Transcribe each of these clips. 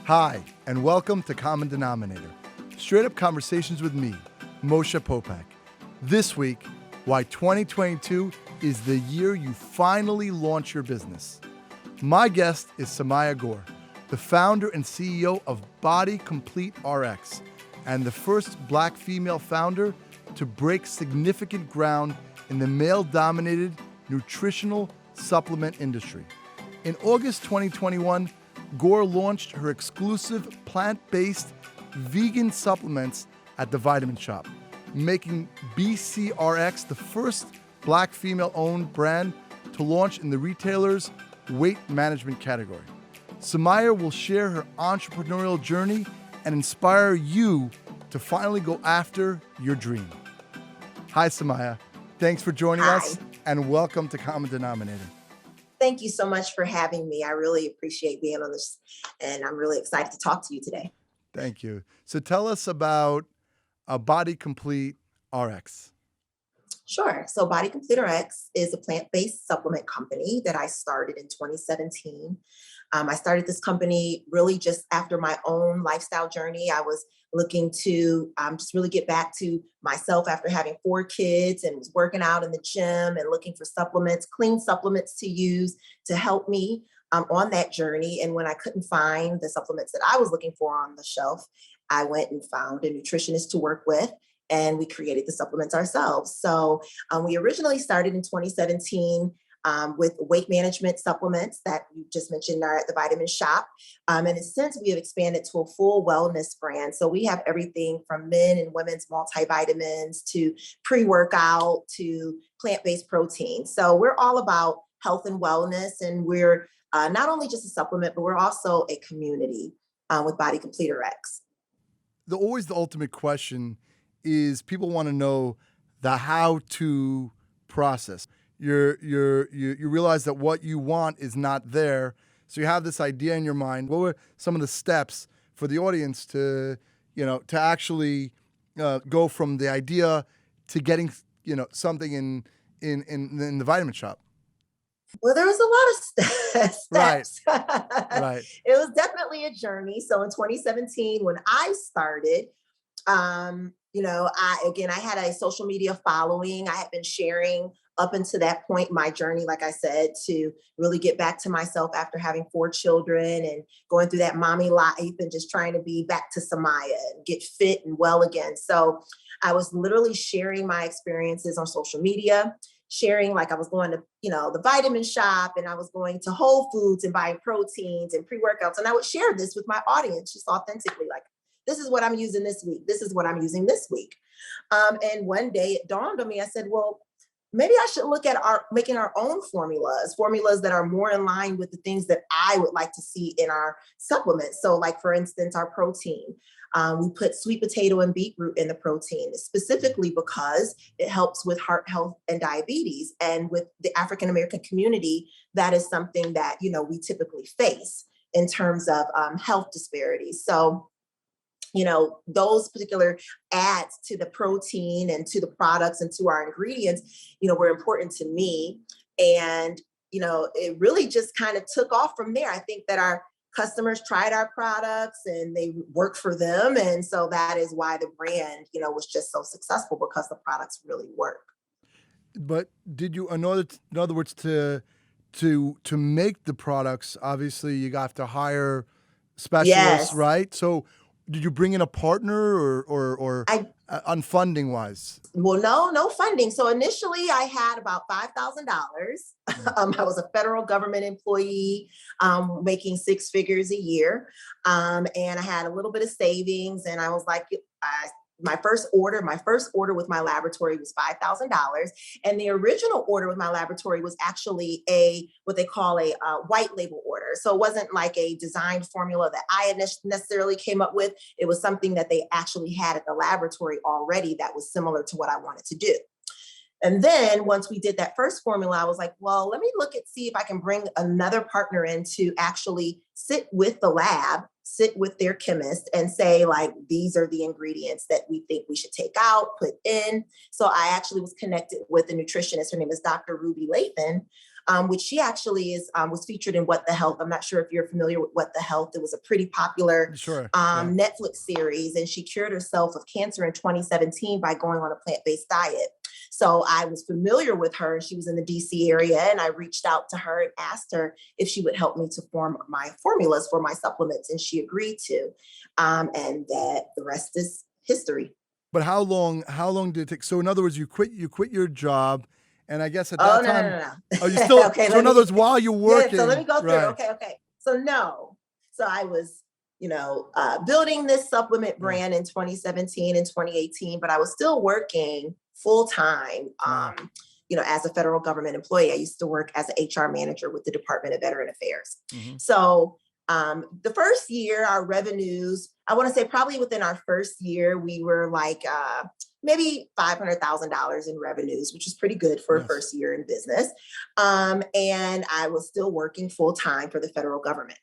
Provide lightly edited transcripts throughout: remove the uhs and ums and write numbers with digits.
Hi, and welcome to Common Denominator, straight up conversations with me, Moshe Popack. This week, why 2022 is the year you finally launch your business. My guest is Samia Gore, the founder and CEO of Body Complete RX, and the first Black female founder to break significant ground in the male-dominated nutritional supplement industry. In August 2021, Gore launched her exclusive plant-based vegan supplements at the Vitamin Shop, making BCRX the first Black female-owned brand to launch in the retailer's weight management category. Samia will share her entrepreneurial journey and inspire you to finally go after your dream. Hi, Samia. Thanks for joining us, and welcome to Common Denominator. Thank you so much for having me. I really appreciate being on this, and I'm really excited to talk to you today. Thank you. So tell us about Body Complete RX. Sure. So Body Complete RX is a plant-based supplement company that I started in 2017. I started this company really just after my own lifestyle journey. I was looking to just really get back to myself after having 4 kids, and was working out in the gym and looking for supplements, clean supplements to use to help me on that journey. And when I couldn't find the supplements that I was looking for on the shelf, I went and found a nutritionist to work with, and we created the supplements ourselves. So we originally started in 2017 with weight management supplements that you just mentioned are at the Vitamin Shop. And since we have expanded to a full wellness brand. So we have everything from men and women's multivitamins to pre-workout to plant-based protein. So we're all about health and wellness, and we're not only just a supplement, but we're also a community with Body Complete RX. Always the ultimate question is people want to know the how-to process. You realize that what you want is not there. So you have this idea in your mind. What were some of the steps for the audience to actually go from the idea to getting, something in the Vitamin Shop? Well, there was a lot of steps. Right. It was definitely a journey. So in 2017, when I started, I had a social media following. I had been sharing up until that point my journey, like I said, to really get back to myself after having 4 children and going through that mommy life and just trying to be back to Samia and get fit and well again. So I was literally sharing my experiences on social media, sharing like I was going to, the Vitamin Shop, and I was going to Whole Foods and buying proteins and pre-workouts. And I would share this with my audience just authentically, like, this is what I'm using this week. This is what I'm using this week. And one day it dawned on me, I said, well, maybe I should look at making our own formulas that are more in line with the things that I would like to see in our supplements. So like, for instance, our protein, we put sweet potato and beetroot in the protein, specifically because it helps with heart health and diabetes. And with the African-American community, that is something that, we typically face in terms of health disparities. So those particular adds to the protein and to the products and to our ingredients, were important to me. And, it really just kind of took off from there. I think that our customers tried our products and they worked for them. And so that is why the brand, was just so successful, because the products really work. But did you, in other words, to make the products, obviously you have to hire specialists, Yes. right? So did you bring in a partner or on funding wise? Well, no funding. So initially I had about $5,000. I was a federal government employee, making 6 figures a year. And I had a little bit of savings, and I was like, my first order with my laboratory was $5,000. And the original order with my laboratory was actually what they call a white label order. So it wasn't like a designed formula that I had necessarily came up with. It was something that they actually had at the laboratory already that was similar to what I wanted to do. And then once we did that first formula, I was like, well, let me see if I can bring another partner in to actually sit with the lab, sit with their chemist and say, like, these are the ingredients that we think we should take out, put in. So I actually was connected with a nutritionist. Her name is Dr. Ruby Lathan. which she actually was featured in What the Health. I'm not sure if you're familiar with What the Health. It was a pretty popular Sure. Yeah. Netflix series, and she cured herself of cancer in 2017 by going on a plant-based diet. So I was familiar with her. She was in the DC area, and I reached out to her and asked her if she would help me to form my formulas for my supplements, and she agreed to. And that the rest is history. But how long did it take? So in other words, you quit your job, and I guess at Oh, that no, time, no, no, no. oh, you still, Okay, so in other words, while you're working. Yeah, so let me go through. Right. Okay. So no. So I was, building this supplement brand in 2017 and 2018, but I was still working full time, as a federal government employee. I used to work as an HR manager with the Department of Veteran Affairs. Mm-hmm. So the first year, our revenues, I want to say probably within our first year, we were like maybe $500,000 in revenues, which is pretty good for a first year in business. And I was still working full time for the federal government.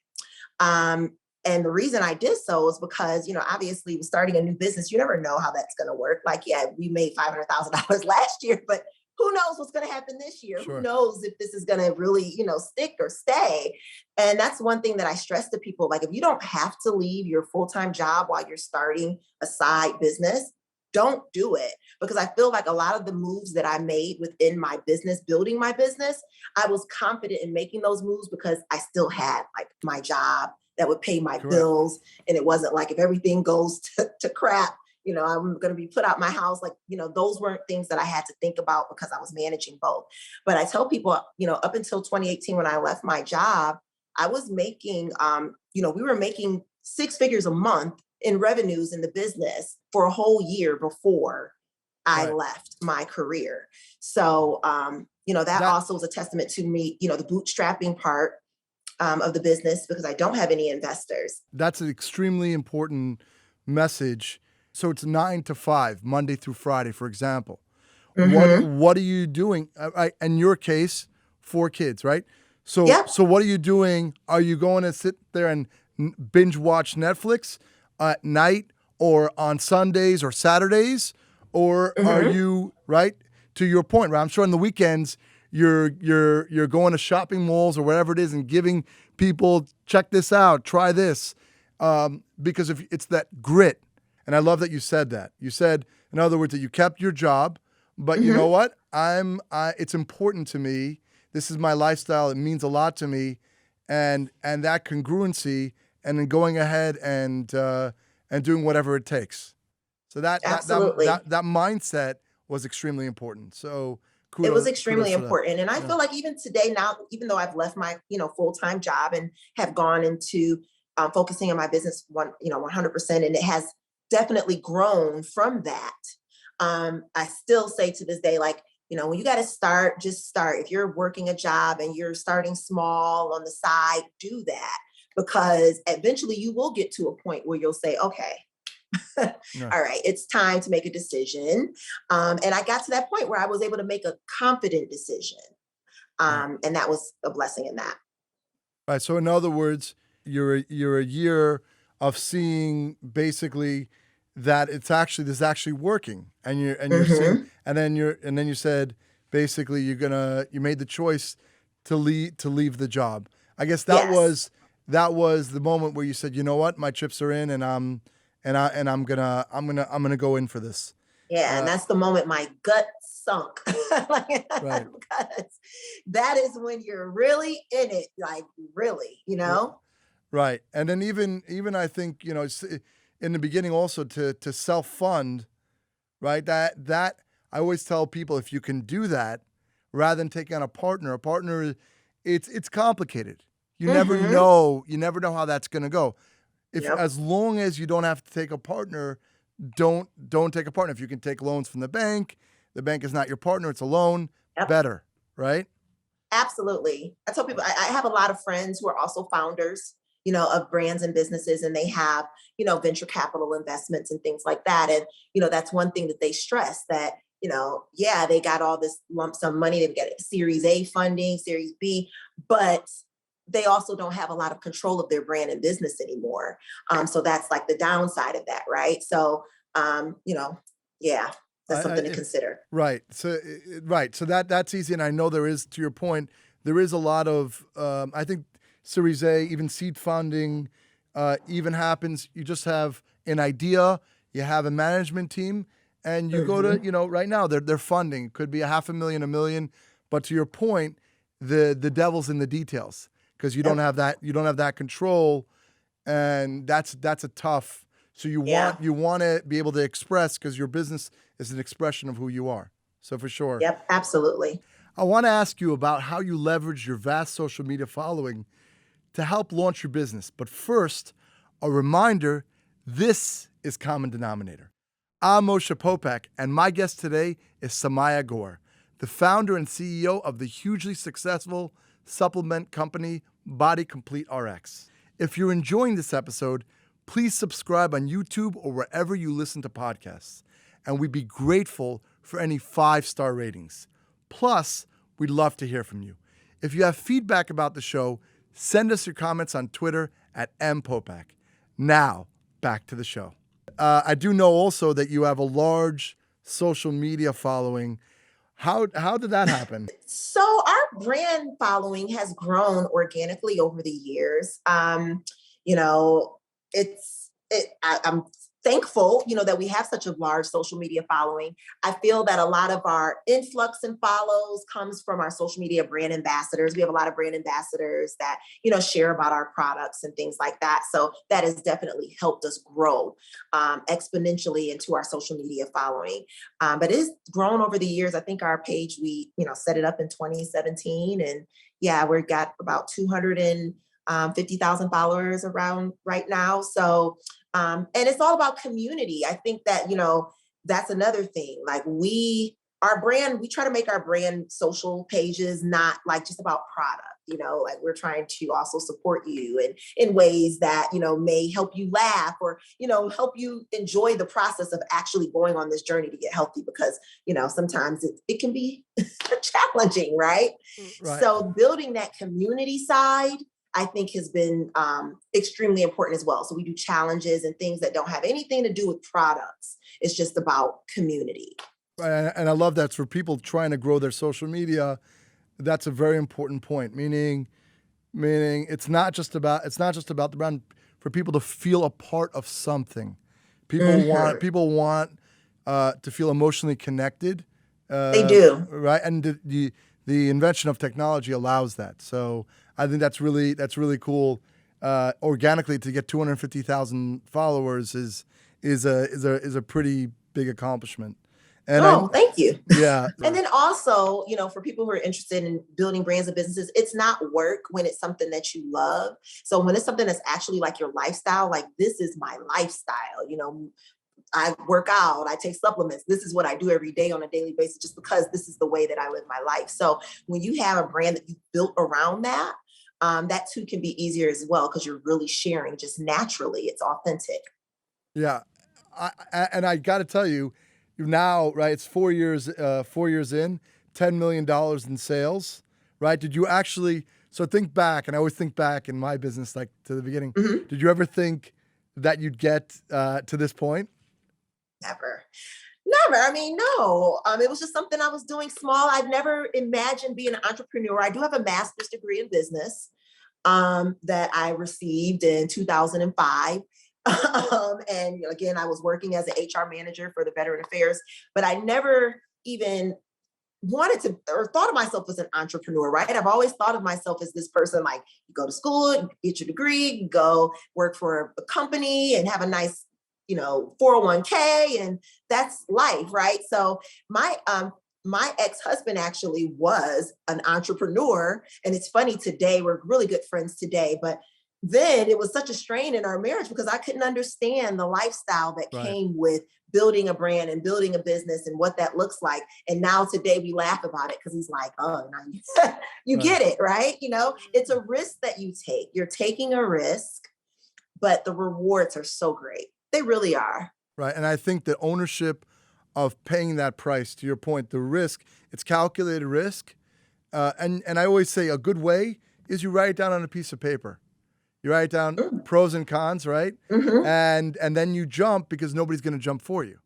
And the reason I did so is because, obviously starting a new business, you never know how that's going to work. Like, yeah, we made $500,000 last year, but who knows what's going to happen this year? Sure. Who knows if this is going to really, stick or stay? And that's one thing that I stress to people. Like, if you don't have to leave your full-time job while you're starting a side business, don't do it. Because I feel like a lot of the moves that I made within my business, building my business, I was confident in making those moves because I still had like my job that would pay my bills. And it wasn't like if everything goes to crap, I'm going to be put out my house. Like, those weren't things that I had to think about because I was managing both. But I tell people, up until 2018, when I left my job, I was making, we were making 6 figures a month in revenues in the business for a whole year before I left my career. So, that also was a testament to me, the bootstrapping part of the business, because I don't have any investors. That's an extremely important message. So it's 9 to 5, Monday through Friday, for example. Mm-hmm. What are you doing? In your case, 4 kids, right? So what are you doing? Are you going to sit there and binge watch Netflix at night or on Sundays or Saturdays? Or are you, right, to your point, right? I'm sure on the weekends you're going to shopping malls or whatever it is and giving people, check this out, try this. Because if it's that grit. And I love that you said that. You said, in other words, that you kept your job, but you know what? It's important to me. This is my lifestyle. It means a lot to me, and that congruency, and then going ahead and doing whatever it takes. So that mindset was extremely important. So kudos, it was extremely important, and I feel like even today, now, even though I've left my full-time job and have gone into focusing on my business 100%, and it has definitely grown from that. I still say to this day, like, when you got to start, just start. If you're working a job and you're starting small on the side, do that, because eventually you will get to a point where you'll say, okay, all right, it's time to make a decision. And I got to that point where I was able to make a confident decision. And that was a blessing in that. Right. So in other words, you're a year of seeing basically that this is actually working, and you're seeing, and then you said basically you made the choice to leave the job. I guess that was the moment where you said, you know what, my chips are in, and I'm gonna go in for this. Yeah, and that's the moment my gut sunk. Because that is when you're really in it, like really, Right. And then even I think, in the beginning also to self-fund, right? That I always tell people, if you can do that rather than taking on a partner, it's complicated. You never know how that's going to go. As long as you don't have to take a partner, don't take a partner. If you can take loans from the bank is not your partner, it's a loan, better, right? Absolutely. I tell people, I have a lot of friends who are also founders, of brands and businesses, and they have, venture capital investments and things like that. And, that's one thing that they stress, that, they got all this lump sum money, they've got Series A funding, Series B, but they also don't have a lot of control of their brand and business anymore. So that's like the downside of that, right? So, that's something to consider. Right. So that's easy. And I know there is, to your point, there is a lot of, I think Series A, even seed funding, even happens. You just have an idea, you have a management team, and you go to, right now they're funding. It could be $500,000, $1 million. But to your point, the devil's in the details because you don't have that control, and that's a tough. So you want to be able to express because your business is an expression of who you are. So for sure. Yep, absolutely. I want to ask you about how you leverage your vast social media following to help launch your business. But first, a reminder, this is Common Denominator. I'm Moshe Popack, and my guest today is Samia Gore, the founder and CEO of the hugely successful supplement company Body Complete RX. If you're enjoying this episode, please subscribe on YouTube or wherever you listen to podcasts, and we'd be grateful for any 5-star ratings. Plus, we'd love to hear from you. If you have feedback about the show, send us your comments on Twitter at @mpopack. Now, back to the show. I do know also that you have a large social media following. How did that happen? So our brand following has grown organically over the years. I'm thankful, that we have such a large social media following. I feel that a lot of our influx and follows comes from our social media brand ambassadors. We have a lot of brand ambassadors that, share about our products and things like that. So that has definitely helped us grow exponentially into our social media following. But it's grown over the years. I think our page, we, set it up in 2017, and we've got about 250,000 followers around right now. So, and it's all about community. I think that, that's another thing. Like our brand, we try to make our brand social pages not like just about product, like we're trying to also support you in ways that, may help you laugh or, help you enjoy the process of actually going on this journey to get healthy because, sometimes it can be challenging, right? So building that community side, I think has been extremely important as well. So we do challenges and things that don't have anything to do with products. It's just about community. And I love that for people trying to grow their social media. That's a very important point. Meaning it's not just about the brand. For people to feel a part of something, people want to feel emotionally connected. They do, right? And the invention of technology allows that. So I think that's really cool. Organically, to get 250,000 followers is a pretty big accomplishment. And thank you. Yeah. And then also, for people who are interested in building brands and businesses, it's not work when it's something that you love. So when it's something that's actually like your lifestyle, like this is my lifestyle, I work out, I take supplements. This is what I do every day on a daily basis, just because this is the way that I live my life. So when you have a brand that you built around that, that too can be easier as well because you're really sharing just naturally. It's authentic. Yeah. I got to tell you, now, right, it's 4 years in, $10 million in sales, right? Did you actually, so think back, and I always think back in my business, like to the beginning, Did you ever think that you'd get to this point? Never. I mean, no. It was just something I was doing small. I'd never imagined being an entrepreneur. I do have a master's degree in business that I received in 2005. And again, I was working as an HR manager for the Veteran Affairs, but I never even wanted to or thought of myself as an entrepreneur, right? I've always thought of myself as this person, like you go to school, you get your degree, you go work for a company and have a nice 401k, and that's life, right? So my ex-husband actually was an entrepreneur, and it's funny today, we're really good friends today, but then it was such a strain in our marriage because I couldn't understand the lifestyle that came with building a brand and building a business and what that looks like. And now today we laugh about it because he's like, oh, now you get it, right? It's a risk that you take. You're taking a risk, but the rewards are so great. They really are. Right. And I think the ownership of paying that price, to your point, the risk, it's calculated risk. And I always say a good way is you write it down on a piece of paper. You write down pros and cons, right? And then you jump because nobody's going to jump for you,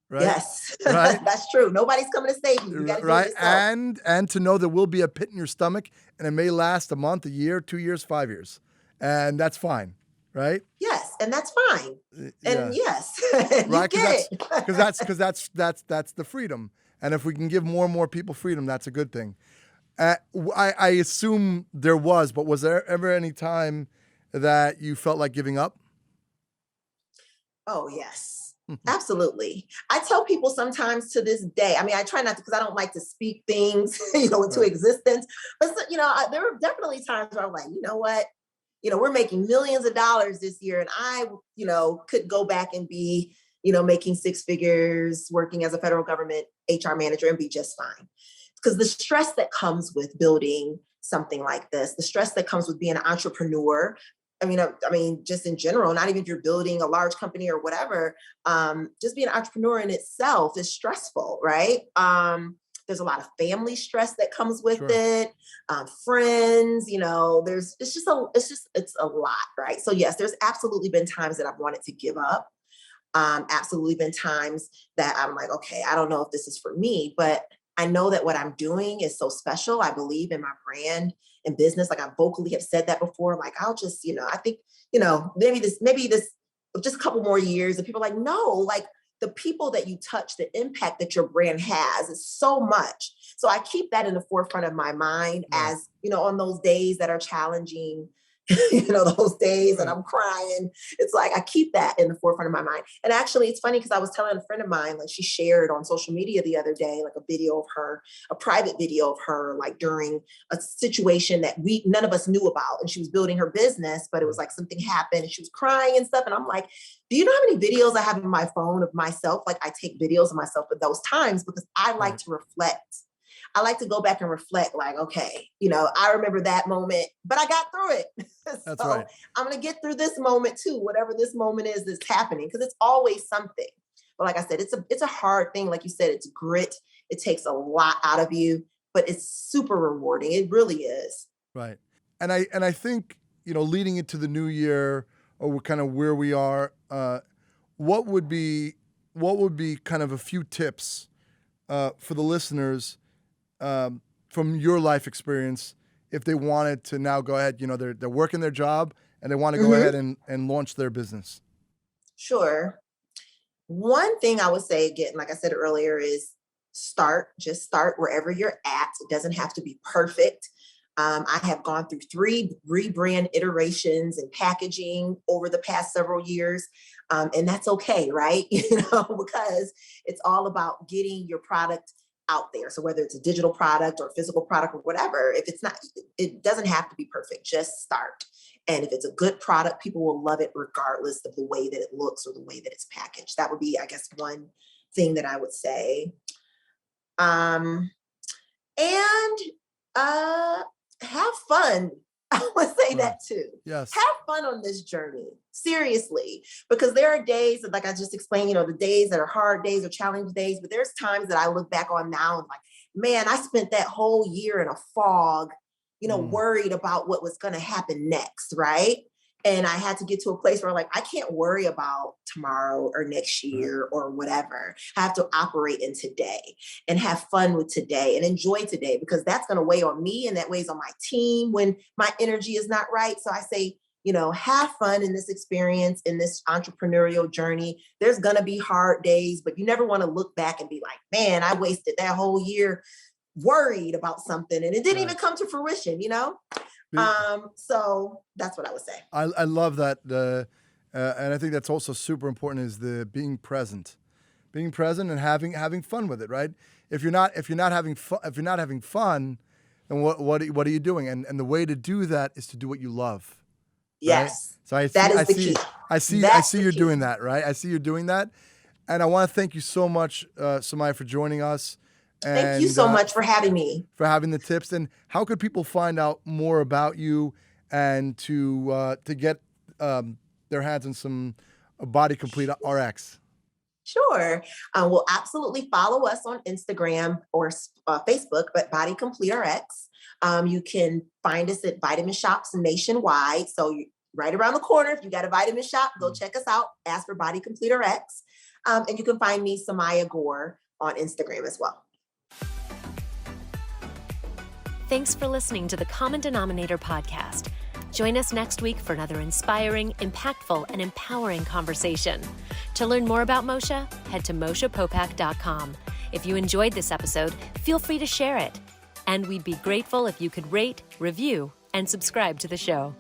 right? Yes, Right? that's true. Nobody's coming to save you. You got to do it Right? yourself. And to know there will be a pit in your stomach and it may last a month, a year, 2 years, 5 years. And that's fine. Right? Yes, and that's fine. And Yeah. yes, you Right? get it. That's the freedom. And if we can give more and more people freedom, that's a good thing. I assume there was, but was there ever any time that you felt like giving up? Oh, yes, absolutely. I tell people sometimes to this day, I mean, I try not to because I don't like to speak things, into Right. existence. But, there were definitely times where I'm like, you know what? We're making millions of dollars this year, and I, could go back and be, making six figures, working as a federal government HR manager and be just fine. Because the stress that comes with building something like this, the stress that comes with being an entrepreneur, just in general, not even if you're building a large company or whatever, just being an entrepreneur in itself is stressful, right? There's a lot of family stress that comes with Sure. it, friends, it's a lot, right? So yes, there's absolutely been times that I've wanted to give up. Absolutely been times that I'm like, okay, I don't know if this is for me, but I know that what I'm doing is so special. I believe in my brand and business. Like I vocally have said that before. Like I'll just, I think, maybe this, just a couple more years. And people are like, no, like the people that you touch, the impact that your brand has is so much. So I keep that in the forefront of my mind Right. as, on those days that are challenging, those days and Right. I'm crying. It's like I keep that in the forefront of my mind. And actually, it's funny because I was telling a friend of mine, like she shared on social media the other day, like a video of her, a private video of her, like during a situation that none of us knew about. And she was building her business, but it was like something happened and she was crying and stuff. And I'm like, do you know how many videos I have in my phone of myself? Like I take videos of myself at those times because I like Right. to reflect. I like to go back and reflect, like, okay, I remember that moment, but I got through it. That's So right. I'm going to get through this moment too, whatever this moment is that's happening, because it's always something. But like I said, it's a hard thing. Like you said, it's grit. It takes a lot out of you, but it's super rewarding. It really is. Right. And I think, leading into the new year or kind of where we are, what would be kind of a few tips for the listeners from your life experience if they wanted to now go ahead, they're working their job and they want to go Mhm. ahead and launch their business? Sure. One thing I would say again, like I said earlier, is just start wherever you're at. It doesn't have to be perfect. I have gone through 3 rebrand iterations and packaging over the past several years. And that's okay, right? Because it's all about getting your product out there. So whether it's a digital product or a physical product or whatever, if it's not, it doesn't have to be perfect. Just start. And if it's a good product, people will love it regardless of the way that it looks or the way that it's packaged. That would be, I guess, one thing that I would say. Um, and have fun. I would say Right. that too. Yes. Have fun on this journey, seriously, because there are days that, like I just explained, the days that are hard days or challenge days, but there's times that I look back on now and like, man, I spent that whole year in a fog, Mm. worried about what was going to happen next, right? And I had to get to a place where like, I can't worry about tomorrow or next Right. year or whatever. I have to operate in today and have fun with today and enjoy today, because that's going to weigh on me and that weighs on my team when my energy is not right. So I say, have fun in this experience, in this entrepreneurial journey. There's going to be hard days, but you never want to look back and be like, man, I wasted that whole year worried about something and it didn't even Right. come to fruition. Be- So that's what I would say. I love that. And I think that's also super important is the being present and having fun with it. Right. If you're not having fun, then what are you doing? And the way to do that is to do what you love. Right. Yes, So I that see, is I the see, key. I That's see the you're key. doing that. Right. I see you're doing that. And I want to thank you so much, Samaya, for joining us Thank you and so much for having me. for having the tips. And how could people find out more about you and to get their hands on some Body Complete RX? Sure. Well, absolutely follow us on Instagram or Facebook, but Body Complete RX. You can find us at vitamin shops nationwide. So right around the corner, if you got a vitamin shop, go check us out. Ask for Body Complete RX. And you can find me, Samia Gore, on Instagram as well. Thanks for listening to the Common Denominator podcast. Join us next week for another inspiring, impactful, and empowering conversation. To learn more about Moshe, head to MoshePopack.com. If you enjoyed this episode, feel free to share it. And we'd be grateful if you could rate, review, and subscribe to the show.